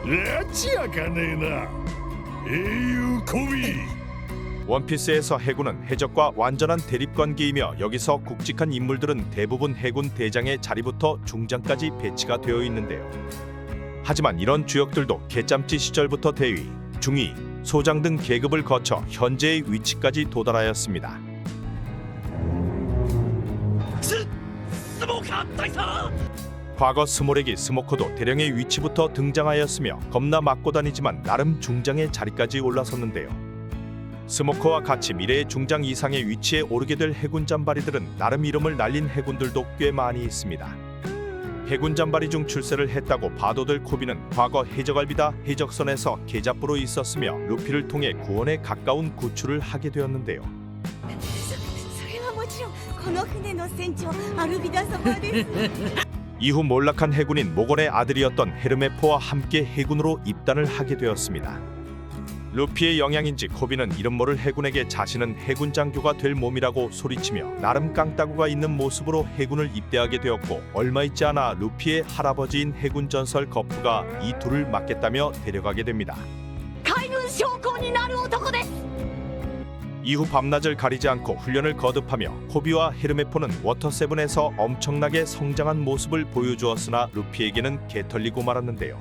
라치아가네나 에유 고비. 원피스에서 해군은 해적과 완전한 대립관계이며 여기서 굵직한 인물들은 대부분 해군 대장의 자리부터 중장까지 배치가 되어 있는데요. 하지만 이런 주역들도 개짬치 시절부터 대위, 중위, 소장 등 계급을 거쳐 현재의 위치까지 도달하였습니다. 과거 스모렉이 스모커도 대령의 위치부터 등장하였으며 겁나 맞고 다니지만 나름 중장의 자리까지 올라섰는데요. 스모커와 같이 미래의 중장 이상의 위치에 오르게 될 해군 잠바리들은 나름 이름을 날린 해군들도 꽤 많이 있습니다. 해군 잠바리 중 출세를 했다고 봐도 될 코비는 과거 해적알비다 해적선에서 계잡부로 있었으며 루피를 통해 구원에 가까운 구출을 하게 되었는데요. それはもちろんこの船の船長アルビダ様です 이후 몰락한 해군인 모건의 아들이었던 헤르메포와 함께 해군으로 입단을 하게 되었습니다. 루피의 영향인지 코비는 이름 모를 해군에게 자신은 해군 장교가 될 몸이라고 소리치며 나름 깡따구가 있는 모습으로 해군을 입대하게 되었고 얼마 있지 않아 루피의 할아버지인 해군 전설 거프가 이 둘을 맡겠다며 데려가게 됩니다. 海軍将校になる男です 이후 밤낮을 가리지 않고 훈련을 거듭하며 코비와 헤르메포는 워터7에서 엄청나게 성장한 모습을 보여주었으나 루피에게는 개털리고 말았는데요.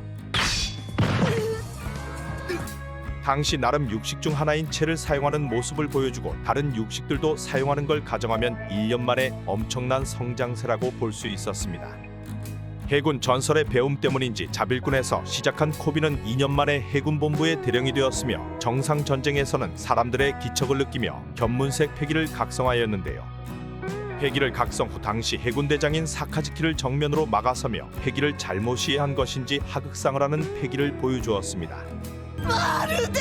당시 나름 육식 중 하나인 채를 사용하는 모습을 보여주고 다른 육식들도 사용하는 걸 가정하면 1년 만에 엄청난 성장세라고 볼 수 있었습니다. 해군 전설의 배움 때문인지 자빌군에서 시작한 코비는 2년 만에 해군 본부의 대령이 되었으며 정상 전쟁에서는 사람들의 기척을 느끼며 견문색 패기를 각성하였는데요. 패기를 각성 후 당시 해군 대장인 사카즈키를 정면으로 막아서며 패기를 잘못 이해한 것인지 하극상을 하는 패기를 보여주었습니다. まるで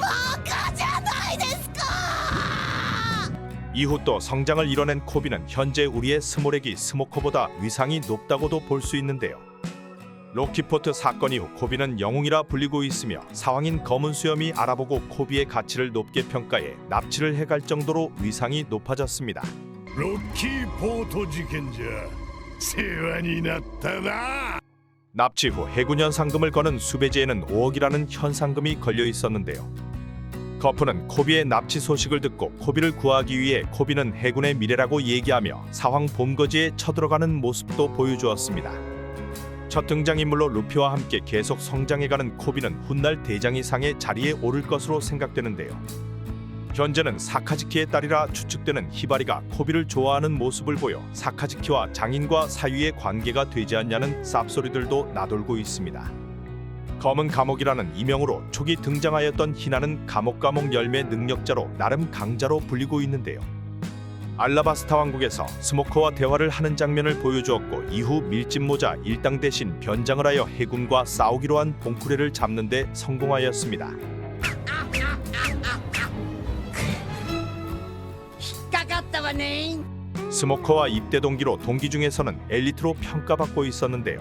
バカじゃないですか 이후 또 성장을 이뤄낸 코비는 현재 우리의 스모렉이 스모커보다 위상이 높다고도 볼 수 있는데요. 로키포트 사건 이후 코비는 영웅이라 불리고 있으며 사왕인 검은 수염이 알아보고 코비의 가치를 높게 평가해 납치를 해갈 정도로 위상이 높아졌습니다. ロッキーポート事件じゃ世話になったな。 납치 후 해군 현상금을 거는 수배지에는 5억이라는 현상금이 걸려 있었는데요. 거프는 코비의 납치 소식을 듣고 코비를 구하기 위해 코비는 해군의 미래라고 얘기하며 사황 본거지에 쳐들어가는 모습도 보여주었습니다. 첫 등장인물로 루피와 함께 계속 성장해가는 코비는 훗날 대장 이상의 자리에 오를 것으로 생각되는데요. 현재는 사카즈키의 딸이라 추측되는 히바리가 코비를 좋아하는 모습을 보여 사카즈키와 장인과 사위의 관계가 되지 않냐는 쌉소리들도 나돌고 있습니다. 검은 감옥이라는 이명으로 초기 등장하였던 희나는 감옥 열매 능력자로 나름 강자로 불리고 있는데요. 알라바스타 왕국에서 스모커와 대화를 하는 장면을 보여주었고 이후 밀짚모자 일당 대신 변장을 하여 해군과 싸우기로 한 봉쿠레를 잡는 데 성공하였습니다. かかったわね 스모커와 입대 동기로 동기 중에서는 엘리트로 평가받고 있었는데요.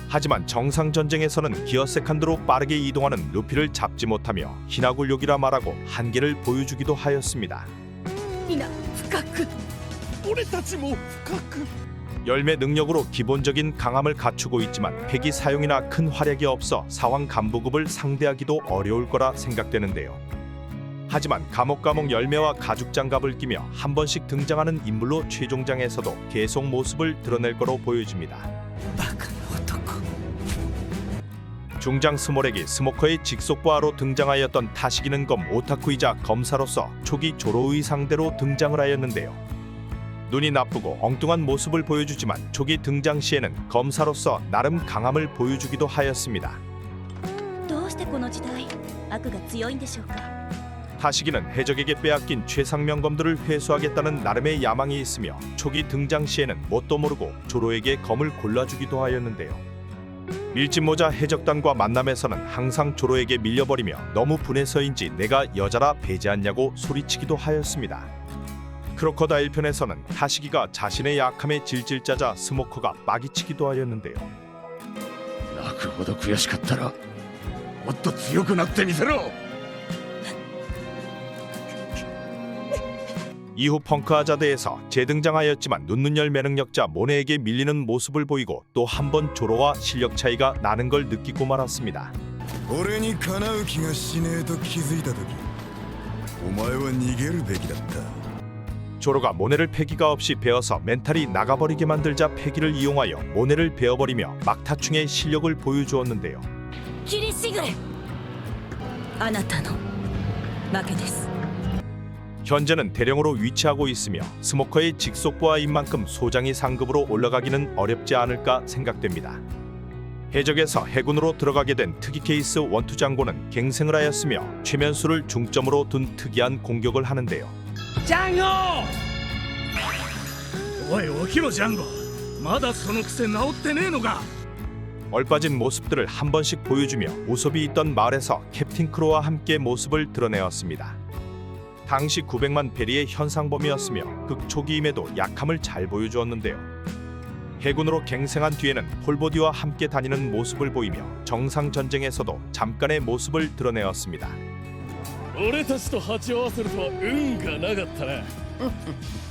하지만 정상 전쟁에서는 기어 세컨드로 빠르게 이동하는 루피를 잡지 못하며 희나굴욕이라 말하고 한계를 보여주기도 하였습니다. みんな深く俺たちも深く。 열매 능력으로 기본적인 강함을 갖추고 있지만 패기 사용이나 큰 활약이 없어 사왕 간부급을 상대하기도 어려울 거라 생각되는데요. 하지만 감옥 열매와 가죽장갑을 끼며 한 번씩 등장하는 인물로 최종장에서도 계속 모습을 드러낼 거로 보여집니다. バカな男 중장 스모렉이 스모커의 직속부하로 등장하였던 타시기는 검 오타쿠이자 검사로서 초기 조로의 상대로 등장을 하였는데요. 눈이 나쁘고 엉뚱한 모습을 보여주지만 초기 등장 시에는 검사로서 나름 강함을 보여주기도 하였습니다. どうしてこの時代悪が強いんでしょうか 타시기는 해적에게 빼앗긴 최상명검들을 회수하겠다는 나름의 야망이 있으며 초기 등장 시에는 뭣도 모르고 조로에게 검을 골라주기도 하였는데요. 밀짚모자 해적단과 만남에서는 항상 조로에게 밀려버리며 너무 분해서인지 내가 여자라 배제했냐고 소리치기도 하였습니다. 크로커다일 편에서는 타시기가 자신의 약함에 질질 짜자 스모커가 빠기치기도 하였는데요. 泣くほど悔しかったらもっと強くなってみせろ。 이후 펑크하자드에서 재등장하였지만 눈눈열 매능력자 모네에게 밀리는 모습을 보이고 또 한 번 조로와 실력 차이가 나는 걸 느끼고 말았습니다. 俺にかなう気がしねえと気づいた時お前は逃げるべきだった 조로가 모네를 패기가 없이 베어서 멘탈이 나가버리게 만들자 패기를 이용하여 모네를 베어버리며 막타충의 실력을 보여주었는데요. キリシグレあなたの負けです 현재는 대령으로 위치하고 있으며 스모커의 직속부하인 만큼 소장이 상급으로 올라가기는 어렵지 않을까 생각됩니다. 해적에서 해군으로 들어가게 된 특이 케이스 원투 장고는 갱생을 하였으며 최면수를 중점으로 둔 특이한 공격을 하는데요. ジャンゴおい起きろジャンゴまだその癖治ってねえのか 얼빠진 모습들을 한 번씩 보여주며 우섭이 있던 마을에서 캡틴 크로와 함께 모습을 드러내었습니다. 당시 900만 베리의 현상범이었으며 극초기임에도 약함을 잘 보여주었는데요. 해군으로 갱생한 뒤에는 폴보디와 함께 다니는 모습을 보이며 정상전쟁에서도 잠깐의 모습을 드러내었습니다. 俺たちと鉢合わせるとは運がなかったな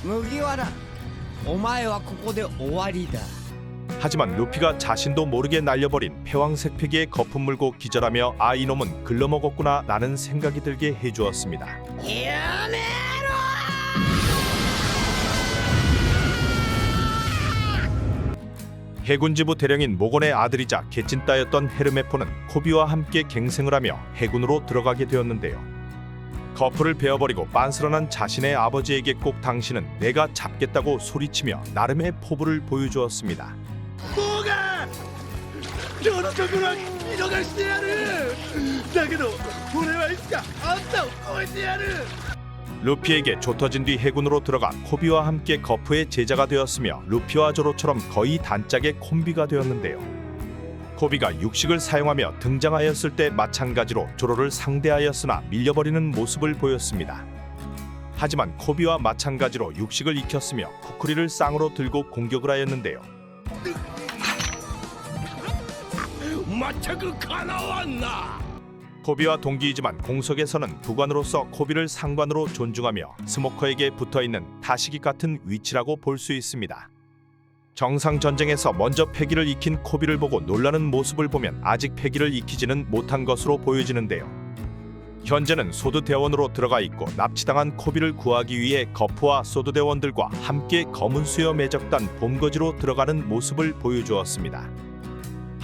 麦わらお前はここで終わりだ 하지만 루피가 자신도 모르게 날려버린 패왕색 패기에 거품 물고 기절하며 아 이놈은 글러먹었구나 라는 생각이 들게 해주었습니다. 해군지부 대령인 모건의 아들이자 개찐따였던 헤르메포는 코비와 함께 갱생을 하며 해군으로 들어가게 되었는데요. 거풀을 베어버리고 빤스런한 자신의 아버지에게 꼭 당신은 내가 잡겠다고 소리치며 나름의 포부를 보여주었습니다. ボーガー今日のところは見逃してやるだけど俺はいつかあんたを超えてやる 루피에게 좁혀진 뒤 해군으로 들어가 코비와 함께 거프의 제자가 되었으며 루피와 조로처럼 거의 단짝의 콤비가 되었는데요. 코비가 육식을 사용하며 등장하였을 때 마찬가지로 조로를 상대하였으나 밀려버리는 모습을 보였습니다. 하지만 코비와 마찬가지로 육식을 익혔으며 쿠쿠리를 쌍으로 들고 공격을 하였는데요. 全くかなわんな 코비와 동기이지만 공석에서는 부관으로서 코비를 상관으로 존중하며 스모커에게 붙어있는 타시기 같은 위치라고 볼 수 있습니다. 정상 전쟁에서 먼저 패기를 익힌 코비를 보고 놀라는 모습을 보면 아직 패기를 익히지는 못한 것으로 보여지는데요. 현재는 소드 대원으로 들어가 있고 납치당한 코비를 구하기 위해 거프와 소드 대원들과 함께 검은 수염 해적단 봄거지로 들어가는 모습을 보여주었습니다.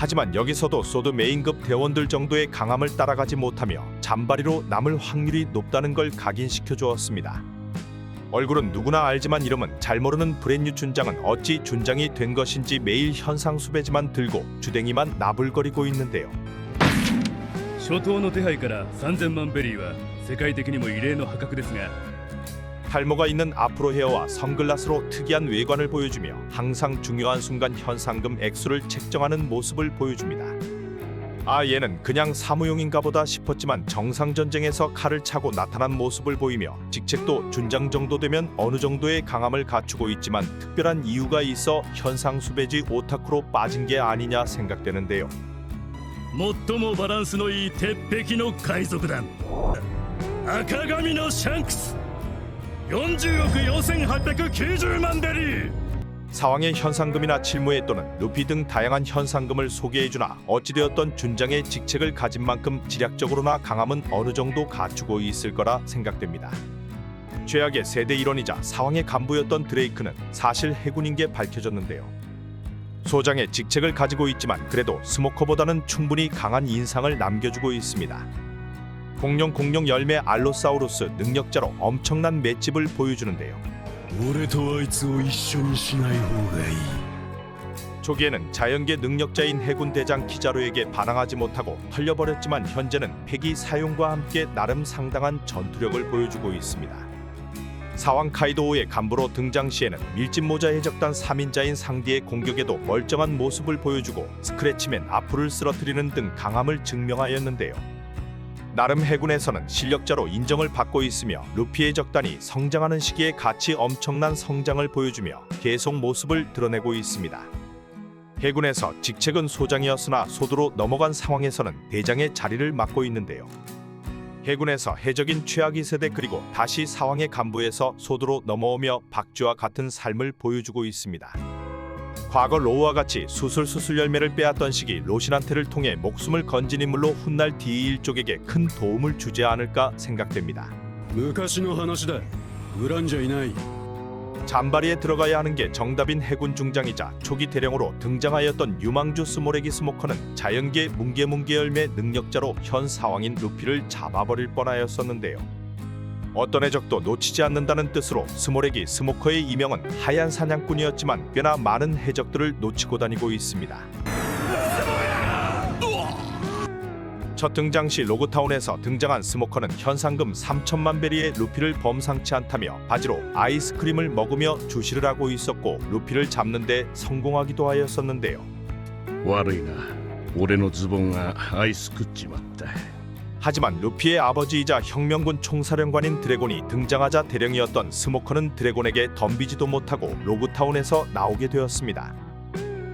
하지만 여기서도 소드 메인급 대원들 정도의 강함을 따라가지 못하며 잔바리로 남을 확률이 높다는 걸 각인시켜 주었습니다. 얼굴은 누구나 알지만 이름은 잘 모르는 브랜뉴 준장은 어찌 준장이 된 것인지 매일 현상 수배지만 들고 주댕이만 나불거리고 있는데요. 初頭の手配から3000万ベリーは世界的にも異例の破格ですが 탈모가 있는 아프로 헤어와 선글라스로 특이한 외관을 보여주며 항상 중요한 순간 현상금 액수를 책정하는 모습을 보여줍니다. 아 얘는 그냥 사무용인가 보다 싶었지만 정상전쟁에서 칼을 차고 나타난 모습을 보이며 직책도 준장 정도 되면 어느 정도의 강함을 갖추고 있지만 특별한 이유가 있어 현상수배지 오타쿠로 빠진 게 아니냐 생각되는데요. 最もバランスのいい鉄壁の海賊団赤髪のシャンクス40億4890万ベリー 사왕의 현상금이나 칠무에 또는 루피 등 다양한 현상금을 소개해주나 어찌되었던 준장의 직책을 가진 만큼 지략적으로나 강함은 어느 정도 갖추고 있을 거라 생각됩니다. 최악의 세대 일원이자 사왕의 간부였던 드레이크는 사실 해군인 게 밝혀졌는데요. 소장의 직책을 가지고 있지만 그래도 스모커보다는 충분히 강한 인상을 남겨주고 있습니다. 0000 열매 알로사우루스 능력자로 엄청난 맷집을 보여주는데요. 俺とあいつを一緒にしない方がいい 초기에는 자연계 능력자인 해군 대장 키자루에게 반항하지 못하고 털려버렸지만 현재는 패기 사용과 함께 나름 상당한 전투력을 보여주고 있습니다. 사왕 카이도우의 간부로 등장 시에는 밀짚모자 해적단 3인자인 상디의 공격에도 멀쩡한 모습을 보여주고 스크래치맨 아프를 쓰러뜨리는 등 강함을 증명하였는데요. 나름 해군에서는 실력자로 인정을 받고 있으며 루피의 적단이 성장하는 시기에 같이 엄청난 성장을 보여주며 계속 모습을 드러내고 있습니다. 해군에서 직책은 소장이었으나 소두로 넘어간 상황에서는 대장의 자리를 맡고 있는데요. 해군에서 해적인 최악의 세대 그리고 다시 사왕의 간부에서 소두로 넘어오며 박쥐와 같은 삶을 보여주고 있습니다. 과거 로우와 같이 수술 열매를 빼앗던 시기 로신한테를 통해 목숨을 건진 인물로 훗날 D1 쪽에게 큰 도움을 주지 않을까 생각됩니다. 昔の話だ。恨んじゃいない。 잔바리에 들어가야 하는 게 정답인 해군 중장이자 초기 대령으로 등장하였던 유망주 스모레기 스모커는 자연계 뭉게뭉게 열매 능력자로 현 사왕인 루피를 잡아버릴 뻔하였었는데요. 어떤 해적도 놓치지 않는다는 뜻으로 스모레기 스모커의 이명은 하얀 사냥꾼이었지만 꽤나 많은 해적들을 놓치고 다니고 있습니다. 첫 등장 시 로그타운에서 등장한 스모커는 현상금 3천만 베리의 루피를 범상치 않다며 바지로 아이스크림을 먹으며 주시를 하고 있었고 루피를 잡는 데 성공하기도 하였었는데요. 悪いな俺のズボンがアイス食っちまった 하지만 루피의 아버지이자 혁명군 총사령관인 드래곤이 등장하자 대령이었던 스모커는 드래곤에게 덤비지도 못하고 로그타운에서 나오게 되었습니다.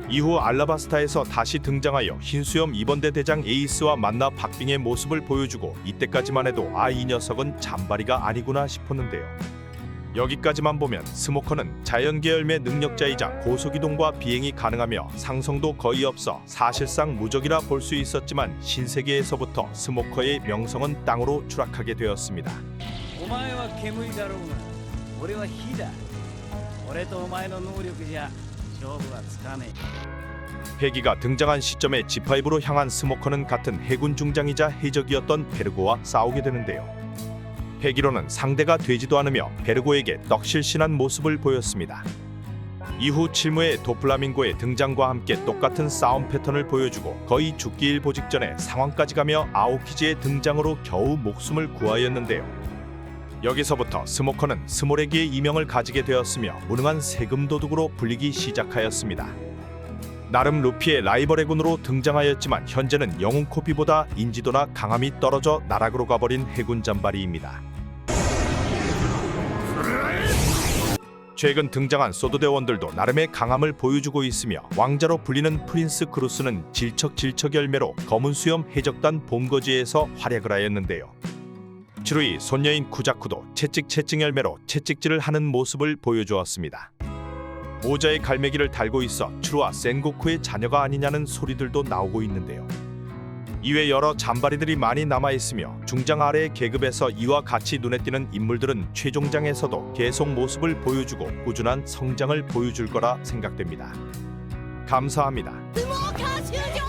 이후 알라바스타에서 다시 등장하여 흰수염 2번대 대장 에이스와 만나 박빙의 모습을 보여주고 이때까지만 해도 이 녀석은 잔바리가 아니구나 싶었는데요. 여기까지만 보면 스모커는 자연계 열매 능력자이자 고속이동과 비행이 가능하며 상성도 거의 없어 사실상 무적이라 볼 수 있었지만 신세계에서부터 스모커의 명성은 땅으로 추락하게 되었습니다. お前は煙だろうが俺は火だ俺とお前の能力じゃ勝負はつかねえ 패기가 등장한 시점에 G5로 향한 스모커는 같은 해군 중장이자 해적이었던 베르고와 싸우게 되는데요. 패기로는 상대가 되지도 않으며 베르고에게 떡실신한 모습을 보였습니다. 이후 칠무의 도플라밍고의 등장과 함께 똑같은 싸움 패턴을 보여주고 거의 죽기 일보 직전에 상황까지 가며 아오키즈의 등장으로 겨우 목숨을 구하였는데요. 여기서부터 스모커는 스모레기의 이명을 가지게 되었으며 무능한 세금 도둑으로 불리기 시작하였습니다. 나름 루피의 라이벌 해군으로 등장하였지만 현재는 영웅 코피보다 인지도나 강함이 떨어져 나락으로 가버린 해군 잔바리입니다. 최근 등장한 소드대원들도 나름의 강함을 보여주고 있으며 왕자로 불리는 프린스 크루스는 질척 열매로 검은 수염 해적단 봄거지에서 활약을 하였는데요. 추루이 손녀인 쿠자쿠도 채찍 열매로 채찍질을 하는 모습을 보여주었습니다. 모자에 갈매기를 달고 있어 추루와 센고쿠의 자녀가 아니냐는 소리들도 나오고 있는데요. 이외 여러 잔바리들이 많이 남아있으며 중장 아래의 계급에서 이와 같이 눈에 띄는 인물들은 최종장에서도 계속 모습을 보여주고 꾸준한 성장을 보여줄 거라 생각됩니다. 감사합니다. 相撲カー終了